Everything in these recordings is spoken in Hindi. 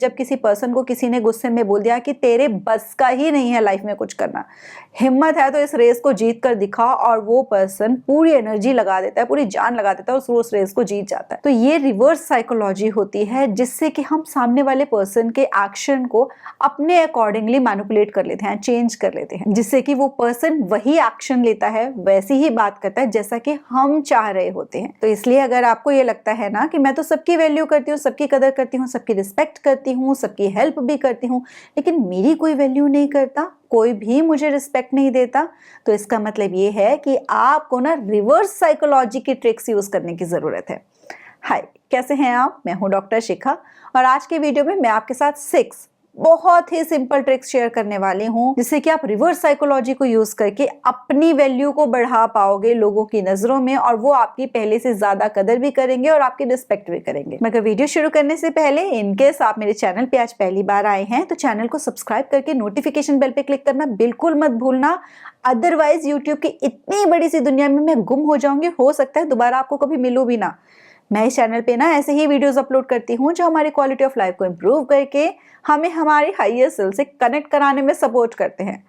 जब किसी पर्सन को किसी ने गुस्से में बोल दिया कि तेरे बस का ही नहीं है लाइफ में कुछ करना, हिम्मत है तो इस रेस को जीत कर दिखा, और वो पर्सन पूरी एनर्जी लगा देता है, पूरी जान लगा देता है और उस रेस को जीत जाता है। तो ये रिवर्स साइकोलॉजी होती है, जिससे कि हम सामने वाले पर्सन के एक्शन को अपने अकॉर्डिंगली मैनिपुलेट कर लेते हैं, चेंज कर लेते हैं, जिससे कि वो पर्सन वही एक्शन लेता है, वैसी ही बात करता है जैसा कि हम चाह रहे होते हैं। तो इसलिए अगर आपको ये लगता है ना कि मैं तो सबकी वैल्यू करती हूँ, सबकी कदर करती हूँ, सबकी रिस्पेक्ट करती हूँ, सबकी हेल्प भी करती हूँ, लेकिन मेरी कोई वैल्यू नहीं करता, कोई भी मुझे रिस्पेक्ट नहीं देता, तो इसका मतलब ये है कि आपको ना रिवर्स साइकोलॉजी की ट्रिक्स यूज करने की जरूरत है। हाय, कैसे हैं आप? मैं हूं डॉक्टर शिखा, और आज के वीडियो में मैं आपके साथ 6 बहुत ही सिंपल ट्रिक्स शेयर करने वाली हूं, जिससे कि आप रिवर्स साइकोलॉजी को यूज करके अपनी वैल्यू को बढ़ा पाओगे लोगों की नजरों में, और वो आपकी पहले से ज्यादा कदर भी करेंगे और आपकी रिस्पेक्ट भी करेंगे। मगर वीडियो शुरू करने से पहले, इनकेस आप मेरे चैनल पे आज पहली बार आए हैं तो चैनल को सब्सक्राइब करके नोटिफिकेशन बेल पे क्लिक करना बिल्कुल मत भूलना, अदरवाइज यूट्यूब की इतनी बड़ी सी दुनिया में मैं गुम हो जाऊंगी, हो सकता है दोबारा आपको कभी मिलूं भी ना। मैं इस चैनल पे ना ऐसे ही वीडियोस अपलोड करती हूँ जो हमारी क्वालिटी ऑफ लाइफ को इम्प्रूव करके हमें हमारे हायर सेल्फ से कनेक्ट कराने में सपोर्ट करते हैं।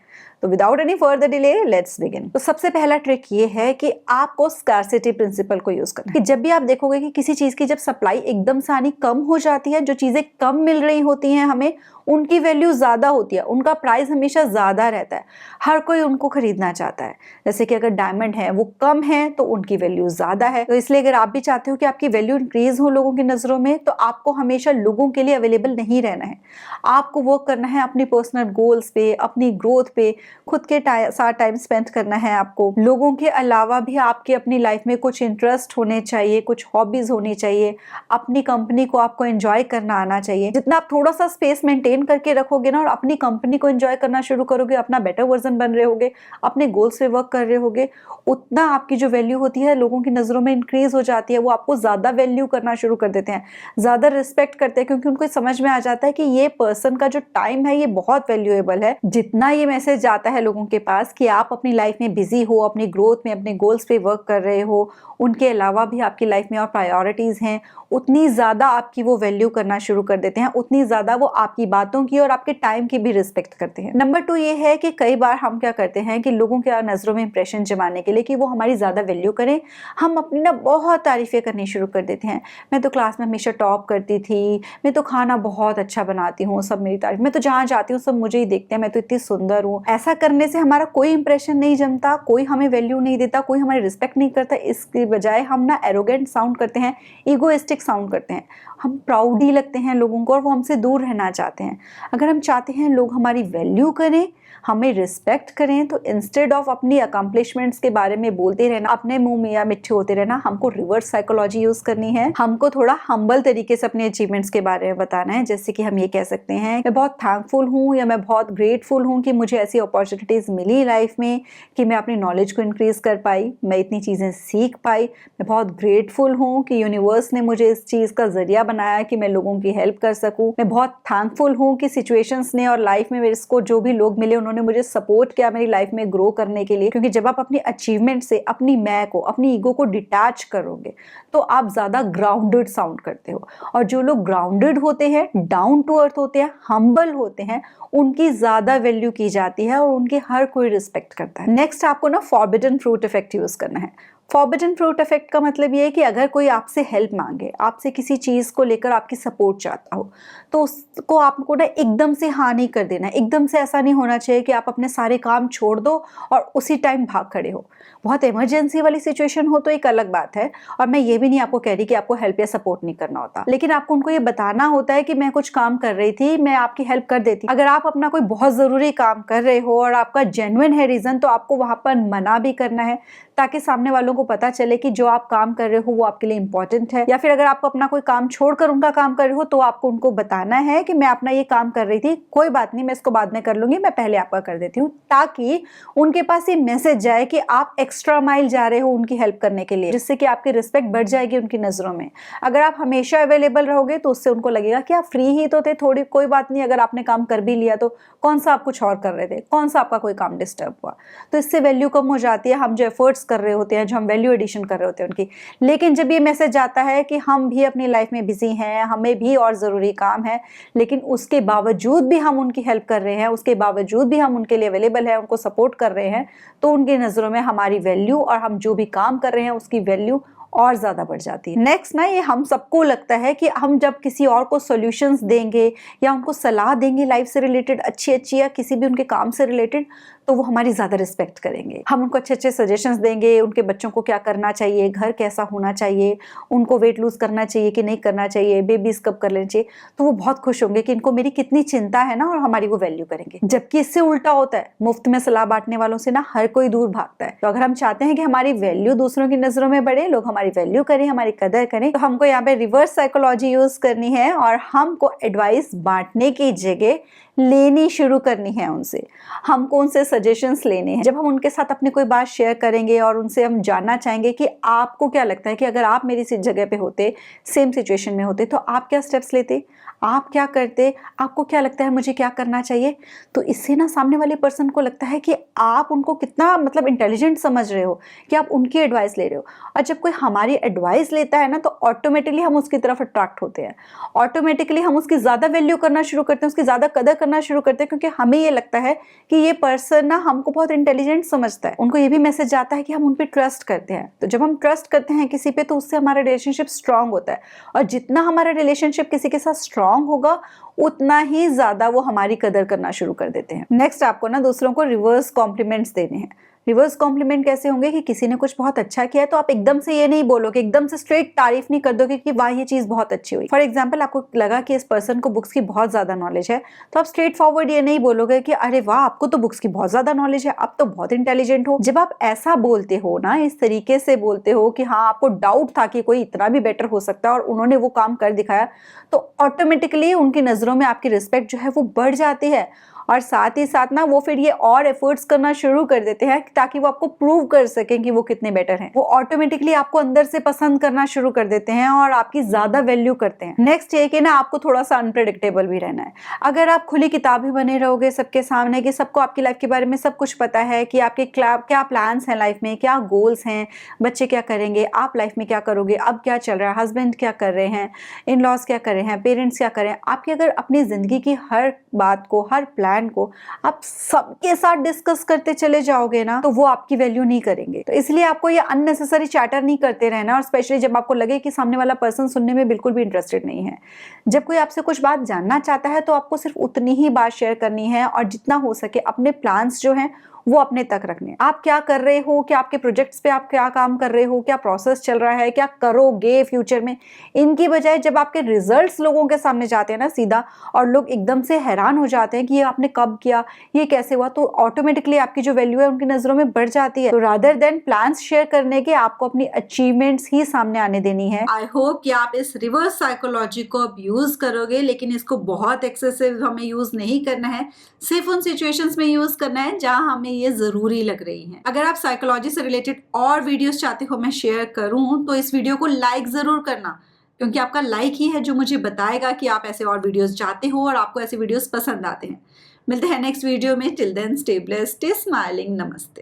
तो without any further delay let's begin. तो सबसे पहला ट्रिक ये है कि आपको स्कार्सिटी प्रिंसिपल को यूज करना है। कि जब भी आप देखोगे कि किसी चीज की जब सप्लाई एकदम से आनी कम हो जाती है, जो चीजें कम मिल रही होती हैं हमें, उनकी वैल्यू ज्यादा होती है, उनका प्राइस हमेशा ज्यादा रहता है, हर कोई उनको खरीदना चाहता है। जैसे कि अगर डायमंड है वो कम है तो उनकी वैल्यू ज्यादा है। तो इसलिए अगर आप भी चाहते हो कि आपकी वैल्यू इंक्रीज हो लोगों की नजरों में, तो आपको हमेशा लोगों के लिए अवेलेबल नहीं रहना है। आपको वर्क करना है अपनी पर्सनल गोल्स पे, अपनी ग्रोथ पे, खुद के साथ टाइम स्पेंड करना है आपको। लोगों के अलावा भी आपकी अपनी लाइफ में कुछ इंटरेस्ट होने चाहिए, कुछ हॉबीज होनी चाहिए, अपनी कंपनी को आपको एंजॉय करना आना चाहिए। जितना आप थोड़ा सा स्पेस मेंटेन करके रखोगे ना और अपनी कंपनी को एंजॉय करना शुरू करोगे, अपना बेटर वर्जन बन रहे होगे, अपने गोल्स पे वर्क कर रहे होगे, उतना आपकी जो वैल्यू होती है लोगों की नजरों में इंक्रीज हो जाती है। वो आपको ज्यादा वैल्यू करना शुरू कर देते हैं, ज्यादा रिस्पेक्ट करते हैं, क्योंकि उनको समझ में आ जाता है कि ये पर्सन का जो टाइम है ये बहुत वैल्यूएबल है। जितना ये मैसेज जाता है लोगों के पास कि आप अपनी लाइफ में बिजी हो, अपनी ग्रोथ में, अपने गोल्स पे वर्क कर रहे हो, उनके अलावा भी आपकी लाइफ में और प्रायोरिटीज हैं, उतनी ज्यादा आपकी वो वैल्यू करना शुरू कर देते हैं, उतनी ज्यादा वो आपकी बातों की और आपके टाइम की भी रिस्पेक्ट करते हैं। नंबर 2 ये है कि कई बार हम क्या करते हैं कि लोगों के नजरों में इंप्रेशन जमाने के लिए कि वो हमारी ज्यादा वैल्यू करें, हम अपनी ना बहुत तारीफें करनी शुरू कर देते हैं। मैं तो क्लास में हमेशा टॉप करती थी, मैं तो खाना बहुत अच्छा बनाती हूँ, सब मेरी तारीफ, मैं तो जहाँ जाती हूँ सब मुझे ही देखते हैं, मैं तो इतनी सुंदर हूँ। ऐसा करने से हमारा कोई इंप्रेशन नहीं जमता, कोई हमें वैल्यू नहीं देता, कोई हमारी रिस्पेक्ट नहीं करता। इसके बजाय हम ना एरोगेंट साउंड करते हैं, ईगोइस्टिक साउंड करते हैं, हम प्राउड ही लगते हैं लोगों को और वो हमसे दूर रहना चाहते हैं। अगर हम चाहते हैं लोग हमारी वैल्यू करें, हमें रिस्पेक्ट करें, तो इंस्टेड ऑफ अपनी अकम्पलिशमेंट्स के बारे में बोलते रहना, अपने मुंह में या मिठ्ठे होते रहना, हमको रिवर्स साइकोलॉजी यूज करनी है। हमको थोड़ा हम्बल तरीके से अपने अचीवमेंट्स के बारे में बताना है। जैसे कि हम ये कह सकते हैं, मैं बहुत थैंकफुल हूँ या मैं बहुत ग्रेटफुल हूँ कि मुझे ऐसी अपॉर्चुनिटीज मिली लाइफ में कि मैं अपनी नॉलेज को इंक्रीज कर पाई, मैं इतनी चीजें सीख पाई। मैं बहुत ग्रेटफुल हूँ कि यूनिवर्स ने मुझे इस चीज का जरिया बनाया कि मैं लोगों की हेल्प कर सकूं। मैं बहुत थैंकफुल हूँ कि सिचुएशंस ने और लाइफ में मेरे को जो भी लोग मिले उन्होंने मुझे सपोर्ट किया मेरी लाइफ में ग्रो करने के लिए। क्योंकि जब आप अपनी अचीवमेंट से अपनी मैं को, अपनी ईगो को डिटैच करोगे तो आप ज्यादा ग्राउंडेड साउंड करते हो। और जो लोग ग्राउंडेड होते हैं, डाउन टू अर्थ होते हैं, हम्बल होते हैं, उनकी ज्यादा वैल्यू की जाती है और उनकी हर कोई रिस्पेक्ट करता है। नेक्स्ट आपको ना फॉरबिडन फ्रूट इफेक्ट यूज करना है। फॉरबिडन फ्रूट इफेक्ट का मतलब ये है कि अगर कोई आपसे हेल्प मांगे, आपसे किसी चीज को लेकर आपकी सपोर्ट चाहता हो, तो उसको आपको ना एकदम से हाँ नहीं कर देना। एकदम से ऐसा नहीं होना चाहिए कि आप अपने सारे काम छोड़ दो और उसी टाइम भाग खड़े हो। बहुत इमरजेंसी वाली सिचुएशन हो तो एक अलग बात है, और मैं ये भी नहीं आपको कह रही कि आपको हेल्प या सपोर्ट नहीं करना होता, लेकिन आपको उनको ये बताना होता है कि मैं कुछ काम कर रही थी, मैं आपकी हेल्प कर देती। अगर आप अपना कोई बहुत जरूरी काम कर रहे हो और आपका जेन्युइन है रीजन, तो आपको वहां पर मना भी करना है, ताकि सामने वालों को पता चले कि जो आप काम कर रहे हो वो आपके लिए इंपॉर्टेंट है। या फिर अगर आपको अपना कोई काम छोड़कर उनका काम कर रहे हो, तो आपको उनको बताना है कि मैं अपना ये काम कर रही थी, कोई बात नहीं, मैं इसको बाद में कर लूंगी, मैं पहले आपका कर देती हूँ, ताकि उनके पास ये मैसेज जाए कि आप एक्स्ट्रा माइल जा रहे हो उनकी हेल्प करने के लिए, जिससे कि आपकी रिस्पेक्ट बढ़ जाएगी उनकी नजरों में। अगर आप हमेशा अवेलेबल रहोगे तो उससे उनको लगेगा कि आप फ्री ही तो थे, थोड़ी कोई बात नहीं, अगर आपने काम कर भी लिया तो कौन सा आप कुछ और कर रहे थे, कौन सा आपका कोई काम डिस्टर्ब हुआ। तो इससे वैल्यू कम हो जाती है। हम जो एफर्ट्स कर रहे होते हैं, जो हम वैल्यू एडिशन कर रहे होते हैं उनकी। लेकिन जब ये मैसेज आता है कि हम भी अपनी लाइफ में बिजी हैं, हमें भी और ज़रूरी काम है, लेकिन उसके बावजूद भी हम उनकी हेल्प कर रहे हैं, उसके बावजूद भी हम उनके लिए अवेलेबल है, उनको सपोर्ट कर रहे हैं, तो उनकी नज़रों में हमारी वैल्यू और हम जो भी काम कर रहे हैं उसकी वैल्यू और ज़्यादा बढ़ जाती है। नेक्स्ट ना, ये हम सबको लगता है कि हम जब किसी और को सॉल्यूशंस देंगे या उनको सलाह देंगे लाइफ से रिलेटेड अच्छी या किसी भी उनके काम से रिलेटेड, तो वो हमारी ज़्यादा रिस्पेक्ट करेंगे। हम उनको अच्छे सजेशंस देंगे, उनके बच्चों को क्या करना चाहिए, घर कैसा होना चाहिए, उनको वेट लूज करना चाहिए कि नहीं करना चाहिए, बेबीज कब कर लेना चाहिए, तो वो बहुत खुश होंगे कि इनको मेरी कितनी चिंता है ना, और हमारी वो वैल्यू करेंगे। जबकि इससे उल्टा होता है, मुफ्त में सलाह बांटने वालों से ना हर कोई दूर भागता है। तो अगर हम चाहते हैं कि हमारी वैल्यू दूसरों की नजरों में बढ़े, लोग हमारी वैल्यू करें, हमारी कदर करें, तो हमको यहाँ पे रिवर्स साइकोलॉजी यूज करनी है और हमको एडवाइस बांटने की जगह लेनी शुरू करनी है उनसे। हमको उनसे सजेशंस लेने हैं। जब हम उनके साथ अपनी कोई बात शेयर करेंगे और उनसे हम जानना चाहेंगे कि आपको क्या लगता है कि अगर आप मेरी जगह पे होते, सेम सिचुएशन में होते, तो आप क्या स्टेप्स लेते, आप क्या करते, आपको क्या लगता है मुझे क्या करना चाहिए। तो इससे ना सामने वाले पर्सन को लगता है कि आप उनको कितना मतलब इंटेलिजेंट समझ रहे हो, कि आप उनकी एडवाइस ले रहे हो। और जब कोई हमारी एडवाइस लेता है ना, तो ऑटोमेटिकली हम उसकी तरफ अट्रैक्ट होते हैं, ऑटोमेटिकली हम उसकी ज़्यादा वैल्यू करना शुरू करते हैं, उसकी ज़्यादा कदर करना शुरू करते हैं, क्योंकि हमें ये लगता है कि ये पर्सन ना हमको बहुत इंटेलिजेंट समझता है। उनको ये भी मैसेज आता है कि हम उन पर ट्रस्ट करते हैं। तो जब हम ट्रस्ट करते हैं किसी पे, तो उससे हमारा रिलेशनशिप स्ट्रांग होता है, और जितना हमारा रिलेशनशिप किसी के साथ स्ट्रांग होगा, उतना ही ज्यादा वो हमारी कदर करना शुरू कर देते हैं। नेक्स्ट, आपको ना दूसरों को रिवर्स कॉम्प्लीमेंट्स देने हैं। रिवर्स कॉम्प्लीमेंट कैसे होंगे कि किसी ने कुछ बहुत अच्छा किया है, तो आप एकदम से ये नहीं बोलोगे, एकदम से स्ट्रेट तारीफ नहीं कर दोगे कि वाह ये चीज बहुत अच्छी हुई। फॉर एग्जाम्पल, आपको लगा कि इस पर्सन को बुक्स की बहुत ज्यादा नॉलेज है, तो आप स्ट्रेट फॉरवर्ड ये नहीं बोलोगे कि अरे वाह आपको तो बुक्स की बहुत ज्यादा नॉलेज है, आप तो बहुत इंटेलिजेंट हो। जब आप ऐसा बोलते हो ना, इस तरीके से बोलते हो कि हाँ आपको डाउट था कि कोई इतना भी बेटर हो सकता है और उन्होंने वो काम कर दिखाया, तो ऑटोमेटिकली उनकी नजरों में आपकी रिस्पेक्ट जो है वो बढ़ जाती है। और साथ ही साथ ना वो फिर ये और एफर्ट्स करना शुरू कर देते हैं ताकि वो आपको प्रूव कर सकें कि वो कितने बेटर हैं। वो ऑटोमेटिकली आपको अंदर से पसंद करना शुरू कर देते हैं और आपकी ज्यादा वैल्यू करते हैं। नेक्स्ट ये कि ना, आपको थोड़ा सा अनप्रेडिक्टेबल भी रहना है। अगर आप खुली किताब ही बने रहोगे सबके सामने कि सबको आपकी लाइफ के बारे में सब कुछ पता है, कि आपके क्या प्लान्स हैं लाइफ में, क्या गोल्स हैं, बच्चे क्या करेंगे, आप लाइफ में क्या करोगे, अब क्या चल रहा है, हस्बैंड क्या कर रहे हैं, इन लॉज क्या कर रहे हैं, पेरेंट्स क्या कर रहे हैं, आपकी अगर अपनी जिंदगी की हर बात को, हर प्लान को आप सबके साथ डिस्कस करते चले जाओगे ना, तो वो आपकी वैल्यू नहीं करेंगे। तो इसलिए आपको ये अननेसेसरी चैटर नहीं करते रहना, और स्पेशली जब आपको लगे कि सामने वाला पर्सन सुनने में बिल्कुल भी इंटरेस्टेड नहीं है। जब कोई आपसे कुछ बात जानना चाहता है, तो आपको सिर्फ उतनी ही बात शेयर करनी है, और जितना हो सके अपने प्लान्स जो हैं वो अपने तक रखने। आप क्या कर रहे हो, क्या आपके प्रोजेक्ट्स पे आप क्या काम कर रहे हो, क्या प्रोसेस चल रहा है, क्या करोगे फ्यूचर में, इनकी बजाय जब आपके रिजल्ट्स लोगों के सामने जाते हैं ना सीधा, और लोग एकदम से हैरान हो जाते हैं कि ये आपने कब किया, ये कैसे हुआ, तो ऑटोमेटिकली आपकी जो वैल्यू है उनकी नजरों में बढ़ जाती है। तो रादर देन प्लान्स शेयर करने के, आपको अपनी अचीवमेंट्स ही सामने आने देनी है। आई होप कि आप इस रिवर्स साइकोलॉजी को अब यूज करोगे, लेकिन इसको बहुत एक्सेसिव हमें यूज नहीं करना है, सिर्फ उन सिचुएशंस में यूज करना है जहां हमें ये जरूरी लग रही है। अगर आप साइकोलॉजी से रिलेटेड और वीडियोस चाहते हो मैं शेयर करूं, तो इस वीडियो को लाइक जरूर करना, क्योंकि आपका लाइक ही है जो मुझे बताएगा कि आप ऐसे और वीडियोस चाहते हो और आपको ऐसे वीडियोस पसंद आते हैं। मिलते हैं नेक्स्ट वीडियो में। Till then stay blessed, stay smiling. नमस्ते।